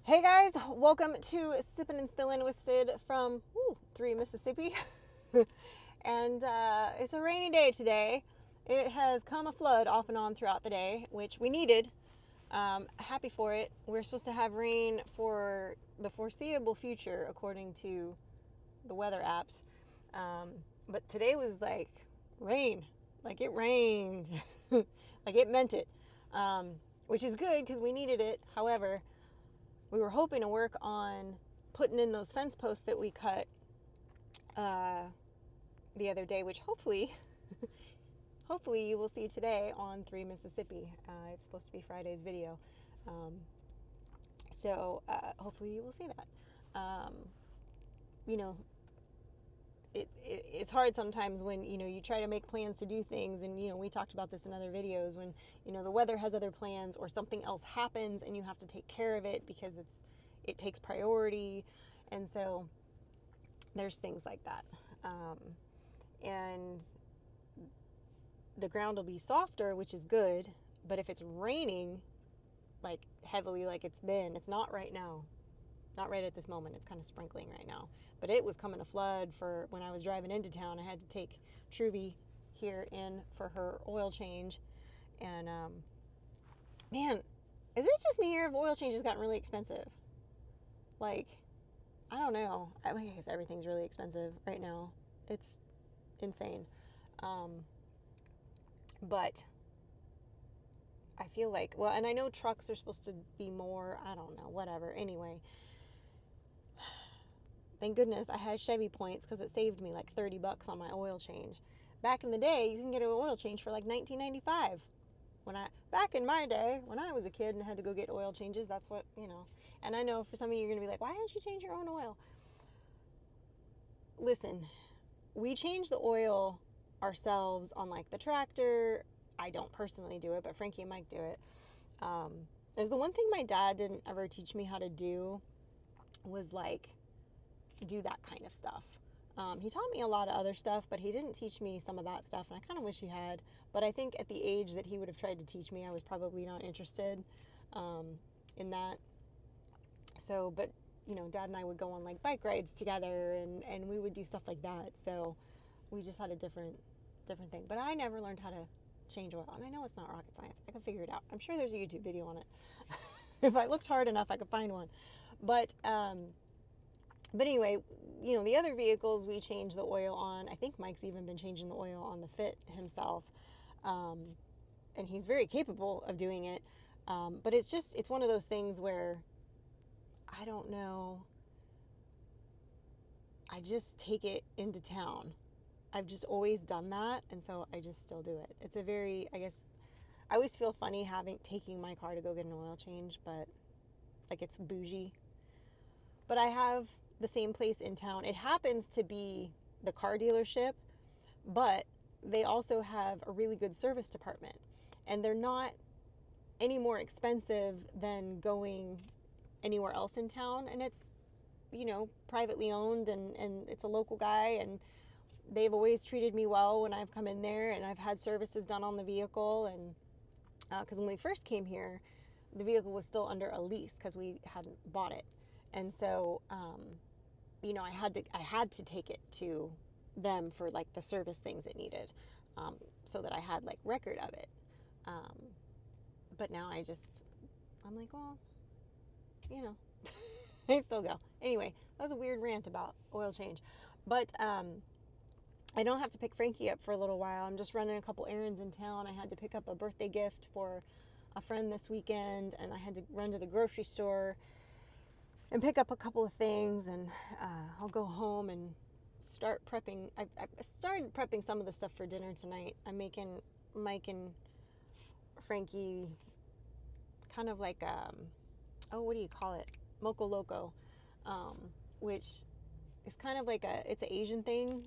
Hey guys, welcome to Sippin' and Spillin' with Sid from 3 Mississippi. And it's a rainy day today. It has come a flood off and on throughout the day, which we needed. Happy for it. We're supposed to have rain for the foreseeable future, according to the weather apps. But today was like rain. Like it rained. Like it meant it. Which is good because we needed it. However, we were hoping to work on putting in those fence posts that we cut the other day, which hopefully you will see today on 3 Mississippi. It's supposed to be Friday's video. So hopefully you will see that. You know, it's hard sometimes when, you try to make plans to do things. And, we talked about this in other videos when, the weather has other plans or something else happens and you have to take care of it because it takes priority. And so there's things like that. And the ground will be softer, which is good. But if it's raining like heavily, like it's been, it's not right now. Not right at this moment. It's kind of sprinkling right now. But it was coming to flood for when I was driving into town. I had to take Truvy here in for her oil change. And man, is it just me here if oil change has gotten really expensive? Like, I don't know. I guess everything's really expensive right now. It's insane. But I feel like, well, and I know trucks are supposed to be more, I don't know, whatever. Anyway, thank goodness I had Chevy points because it saved me like $30 on my oil change. Back in the day, you can get an oil change for like $19.95. Back in my day, when I was a kid and had to go get oil changes, that's what, And I know for some of you, you're going to be like, why don't you change your own oil? Listen, we change the oil ourselves on like the tractor. I don't personally do it, but Frankie and Mike do it. There's the one thing my dad didn't ever teach me how to do was like do that kind of stuff. He taught me a lot of other stuff, but he didn't teach me some of that stuff, and I kind of wish he had. But I think at the age that he would have tried to teach me, I was probably not interested in that. So, but Dad and I would go on like bike rides together, and we would do stuff like that. So we just had a different thing. But I never learned how to change oil, and I know it's not rocket science. I can figure it out. I'm sure there's a YouTube video on it. If I looked hard enough, I could find one. But anyway, the other vehicles we change the oil on. I think Mike's even been changing the oil on the Fit himself. And he's very capable of doing it. But it's one of those things where I don't know. I just take it into town. I've just always done that. And so I just still do it. It's a very, I guess, I always feel funny taking my car to go get an oil change, but like it's bougie. But I have the same place in town. It happens to be the car dealership, but they also have a really good service department. And they're not any more expensive than going anywhere else in town. And it's, privately owned and it's a local guy. And they've always treated me well when I've come in there, and I've had services done on the vehicle. And because when we first came here, the vehicle was still under a lease because we hadn't bought it. And so, I had to take it to them for like the service things it needed, so that I had like record of it. But now I'm like, well, I still go. Anyway, that was a weird rant about oil change. But I don't have to pick Frankie up for a little while. I'm just running a couple errands in town. I had to pick up a birthday gift for a friend this weekend, and I had to run to the grocery store and pick up a couple of things, and I'll go home and start prepping. I started prepping some of the stuff for dinner tonight. I'm making Mike and Frankie kind of like, what do you call it? Moco Loco, which is kind of like it's an Asian thing,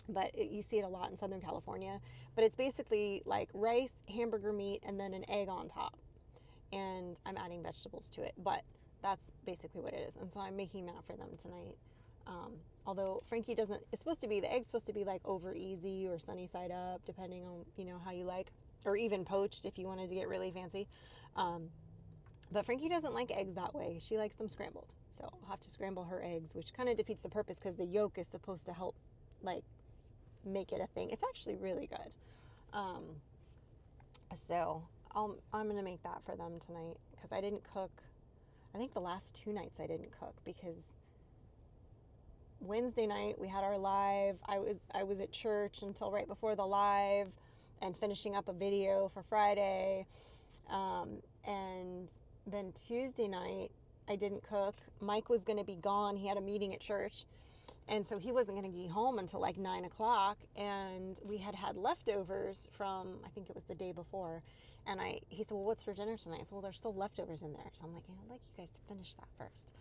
but you see it a lot in Southern California. But it's basically like rice, hamburger meat, and then an egg on top. And I'm adding vegetables to it, but that's basically what it is. And so I'm making that for them tonight. Although Frankie the egg's supposed to be like over easy or sunny side up, depending on, how you like, or even poached if you wanted to get really fancy. But Frankie doesn't like eggs that way. She likes them scrambled. So I'll have to scramble her eggs, which kind of defeats the purpose because the yolk is supposed to help, like, make it a thing. It's actually really good. Um, so I'm going to make that for them tonight because I didn't cook. I think the last 2 nights I didn't cook because Wednesday night we had our live. I was at church until right before the live and finishing up a video for Friday. And then Tuesday night I didn't cook. Mike was going to be gone. He had a meeting at church. And so he wasn't going to be home until like 9 o'clock. And we had leftovers from, I think it was the day before. And he said, well, what's for dinner tonight? I said, well, there's still leftovers in there. So I'm like, I'd like you guys to finish that first.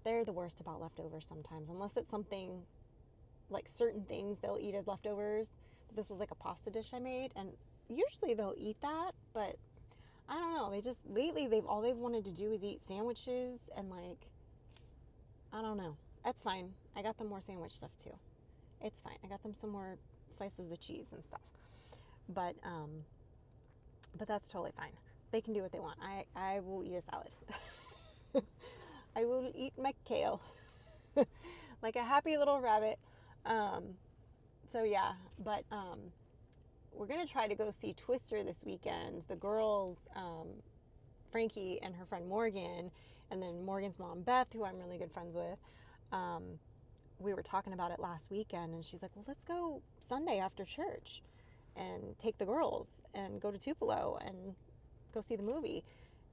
They're the worst about leftovers sometimes, unless it's something like certain things they'll eat as leftovers. But this was like a pasta dish I made, and usually they'll eat that, but I don't know. Lately all they've wanted to do is eat sandwiches and like, I don't know. That's fine. I got them more sandwich stuff too. It's fine. I got them some more slices of cheese and stuff. But that's totally fine. They can do what they want. I will eat a salad. I will eat my kale like a happy little rabbit. So yeah, but we're gonna try to go see Twister this weekend. The girls, Frankie and her friend Morgan, and then Morgan's mom Beth, who I'm really good friends with. We were talking about it last weekend, and she's like, "Well, let's go Sunday after church, and take the girls and go to Tupelo and go see the movie."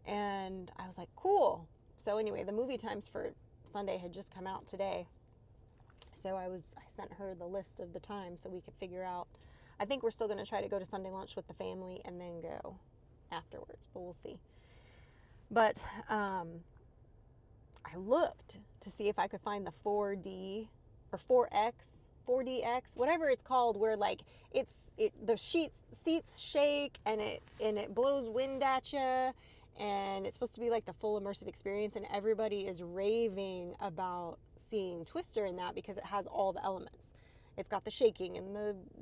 And I was like, "Cool." So anyway, the movie times for Sunday had just come out today. So I sent her the list of the times so we could figure out. I think we're still going to try to go to Sunday lunch with the family and then go afterwards, but we'll see. But I looked to see if I could find the 4D or 4DX, whatever it's called, where like the seats shake and it blows wind at you. And it's supposed to be like the full immersive experience, and everybody is raving about seeing Twister in that because it has all the elements. It's got the shaking and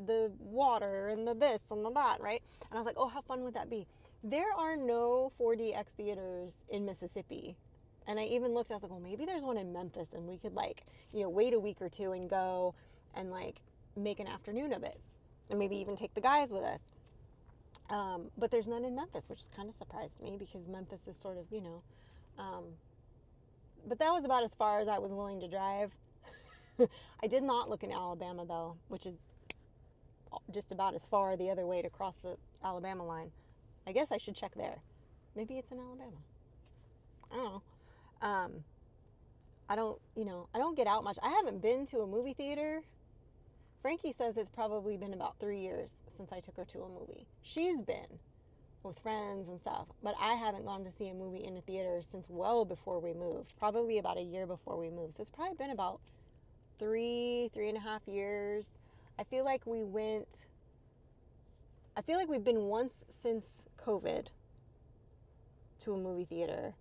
the water and the this and the that, right? And I was like, oh, how fun would that be? There are no 4DX theaters in Mississippi. And I even looked, I was like, well, maybe there's one in Memphis, and we could like, wait a week or two and go and like make an afternoon of it. And maybe even take the guys with us. But there's none in Memphis, which kind of surprised me because Memphis is sort of, but that was about as far as I was willing to drive. I did not look in Alabama though, which is just about as far the other way to cross the Alabama line. I guess I should check there. Maybe it's in Alabama. I don't know. I don't get out much. I haven't been to a movie theater. Frankie says it's probably been about 3 years since I took her to a movie. She's been with friends and stuff, but I haven't gone to see a movie in a theater since well before we moved, probably about a year before we moved. So it's probably been about 3.5 years. I feel like we've been once since COVID to a movie theater,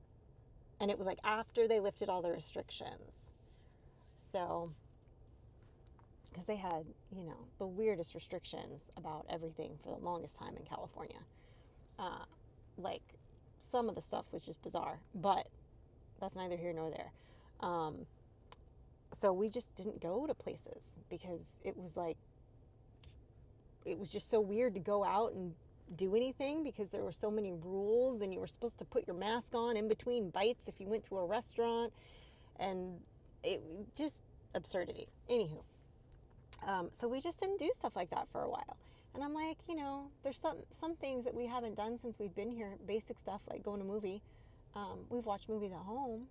and it was like after they lifted all the restrictions. So, because they had, the weirdest restrictions about everything for the longest time in California. Like, some of the stuff was just bizarre, but that's neither here nor there. So we just didn't go to places because it was just so weird to go out and do anything because there were so many rules, and you were supposed to put your mask on in between bites if you went to a restaurant, and it just absurdity. Anywho. So we just didn't do stuff like that for a while. And I'm like, there's some things that we haven't done since we've been here. Basic stuff like going to a movie. We've watched movies at home.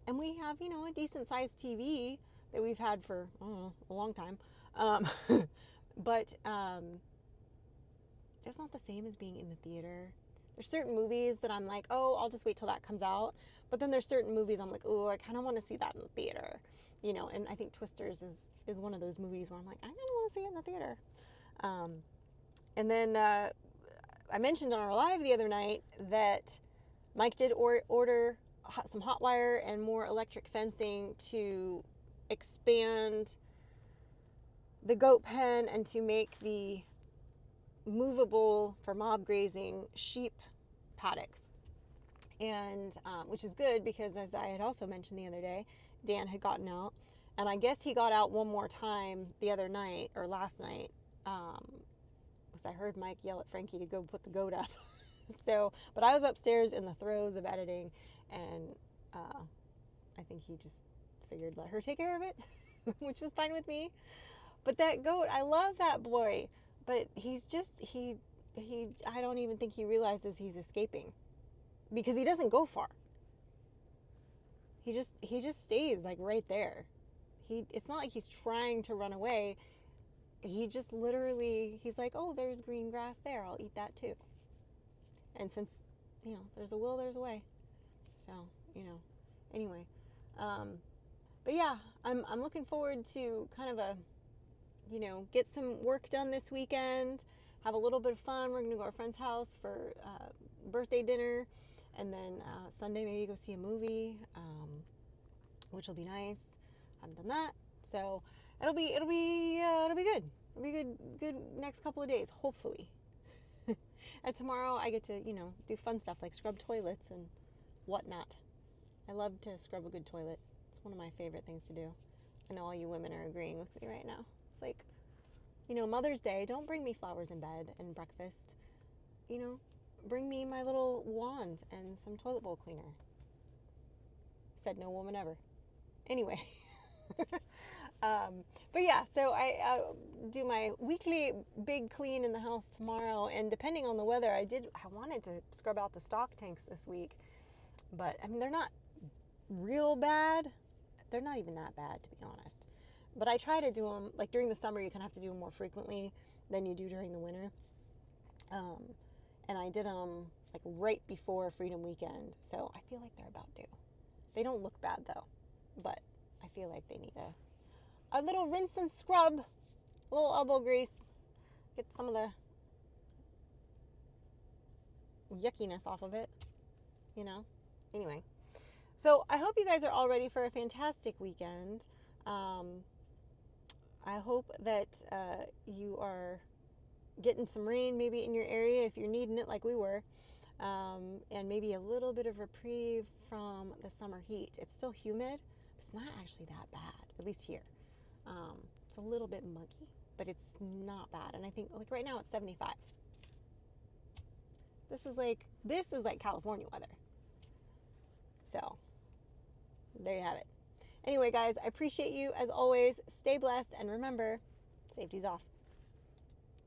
And we have, a decent sized TV that we've had for, I don't know, a long time. But it's not the same as being in the theater. There's certain movies that I'm like, oh, I'll just wait till that comes out. But then there's certain movies I'm like, oh, I kind of want to see that in the theater. And I think Twisters is one of those movies where I'm like, I kind of want to see it in the theater. And then I mentioned on our live the other night that Mike did order some hot wire and more electric fencing to expand the goat pen and to make the movable for mob grazing sheep paddocks. and which is good because, as I had also mentioned the other day, Dan had gotten out, and I guess he got out one more time the other night or last night, because I heard Mike yell at Frankie to go put the goat up. So, but I was upstairs in the throes of editing, and I think he just figured let her take care of it, which was fine with me. But that goat, I love that boy, but he's just he I don't even think he realizes he's escaping, because he doesn't go far. He just stays like right there. It's not like he's trying to run away. He just literally, he's like, oh, there's green grass there, I'll eat that too. And since, there's a will, there's a way. So, anyway. But yeah, I'm looking forward to kind of a, get some work done this weekend, have a little bit of fun. We're going to go to our friend's house for birthday dinner, and then Sunday maybe go see a movie, which will be nice. Haven't done that, so it'll be good. It'll be good next couple of days, hopefully. And tomorrow I get to do fun stuff like scrub toilets and whatnot. I love to scrub a good toilet. It's one of my favorite things to do. I know all you women are agreeing with me right now. It's like, Mother's Day, don't bring me flowers in bed and breakfast. Bring me my little wand and some toilet bowl cleaner. Said no woman ever. Anyway. But yeah, so I do my weekly big clean in the house tomorrow, and depending on the weather, I wanted to scrub out the stock tanks this week, but I mean, they're not real bad. They're not even that bad, to be honest. But I try to do them, like during the summer, you kind of have to do them more frequently than you do during the winter. And I did them like right before Freedom Weekend, so I feel like they're about due. They don't look bad though, but I feel like they need a little rinse and scrub, a little elbow grease, get some of the yuckiness off of it, Anyway, so I hope you guys are all ready for a fantastic weekend. I hope that you are getting some rain maybe in your area if you're needing it like we were, and maybe a little bit of reprieve from the summer heat. It's still humid, but it's not actually that bad, at least here. It's a little bit muggy, but it's not bad. And I think like right now it's 75. This is like California weather. So there you have it. Anyway, guys, I appreciate you as always. Stay blessed, and remember, safety's off.